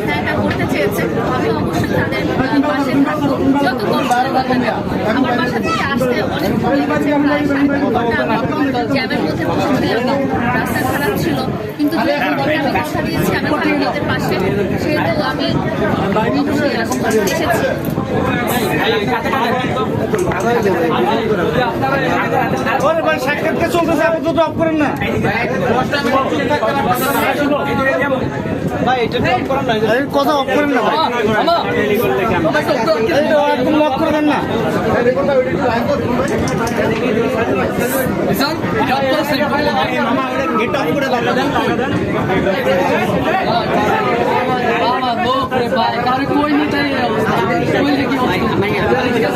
একা একা করতে চেয়েছে, আমি অবশ্যই তাদের পাশে থাকবো। যত কষ্ট হোক না কেন, আমার বাসা থেকে আসতে অনেক ভালো লেগেছে, প্রায় 3.5 ঘন্টা আমি জ্যামের মধ্যে বসেছিলাম, রাস্তা খারাপ ছিল, কিন্তু যেহেতু আমি কথা দিয়েছি আমি থাকবো ওদের পাশে, সেহেতু আমি অবশ্যই এসেছি। সাক্ষাৎকার চলতেছে, আপনি তো অফ করেন না ভাই, এটা অফ করেন না, কথা অফ করেন না ভাই, একদম লক করে দেন না। গেট অফ করে দেন। कोई नहीं चाहिए कोई लेकिन ठीक है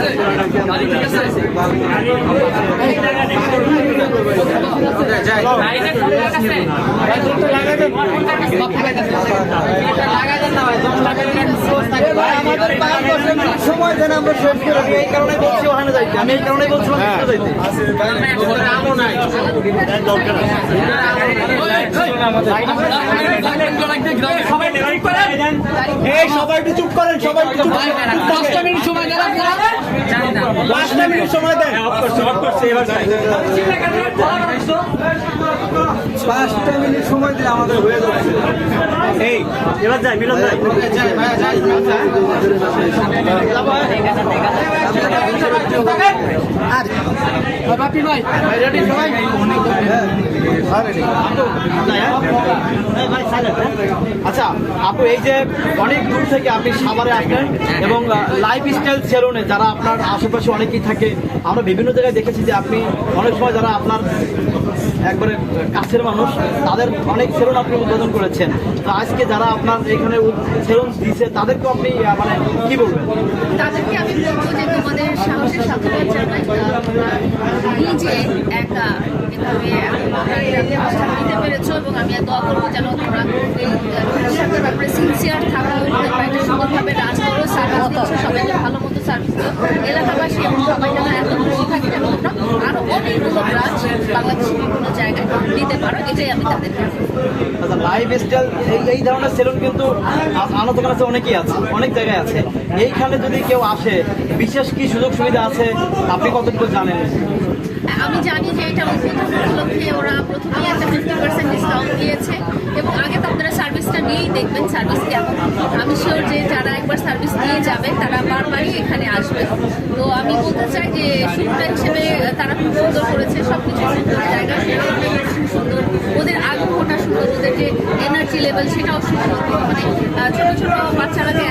সময় দেন, আমরা শেষ করে দিই। এই কারণে বলছি ওখানে যাইতে, আমি এই কারণে বলছি সবাই একটু চুপ করেন, সবাই একটু চুপ করেন। 5 মিনিট সময় দেন, 5 মিনিট সময় দেন, 5টা মিনিট সময় দিলে আমাদের হয়ে যাচ্ছে। এই এবার যাই, মিলন যাই, আর বাপি ভাই রেডি সবাই আচ্ছা আপু, এই যে অনেক দূর থেকে আপনি সাভারে আসলেন এবং লাইফস্টাইল সেলুনে যারা আপনার আশেপাশে অনেকেই থাকে, আমরা বিভিন্ন জায়গায় দেখেছি যে আপনি অনেক সময় যারা আপনার একবারে কাছের মানুষ তাদের অনেক সেলুন আপনি উদ্বোধন করেছেন। তো আজকে যারা আপনার এখানে সেলুন দিচ্ছে তাদেরকে আপনি মানে কি বলবেন? তাদেরকে আমি বলবো যে তোমাদের সাহসের সাধুবাদ জানাই, নিজে একা এভাবে নিতে পেরেছো এবং আমি দোয়া করবো যেন তোমরা এই সিনসিয়ার থাকো, একটা সুন্দরভাবে রাজ করো, সার্ভিস দিচ্ছ, সবাইকে ভালো মতো সার্ভিস দিও, এলাকাবাসী এবং সবাই যেন এত খুশি থাকে যেন তোমরা আরো অনেকগুলো ব্রাঞ্চ বাংলাদেশের বিভিন্ন জায়গায় দিতে পারো, এটাই আমি তাদেরকে। আচ্ছা, লাইফস্টাইল এই ধরনের সেলুন কিন্তু আমাদের কাছে অনেকেই আছে, অনেক জায়গায় আছে। এইখানে যদি কেউ আসে বিশেষ কি সুযোগ সুবিধা আছে আপনি কতটুকু জানেন? আমি জানি যে এটা উদ্বোধন উপলক্ষে ওরা প্রথমেই একটা 50% ডিসকাউন্ট দিয়েছে এবং আগে তো আপনারা সার্ভিসটা নিয়েই দেখবেন সার্ভিস কেমন। আমি শিওর যে যারা একবার সার্ভিস নিয়ে যাবে তারা বারবারই এখানে আসবে। তো আমি বলতে চাই যে শুরুটা হিসেবে তারা খুব সুন্দর করেছে, সব কিছু সুন্দর, জায়গা সুন্দর, ওদের আগ্রহটা সুন্দর, ওদের যে এনার্জি লেভেল সেটাও সুন্দর। মানে ছোটো ছোটো বাচ্চারা যে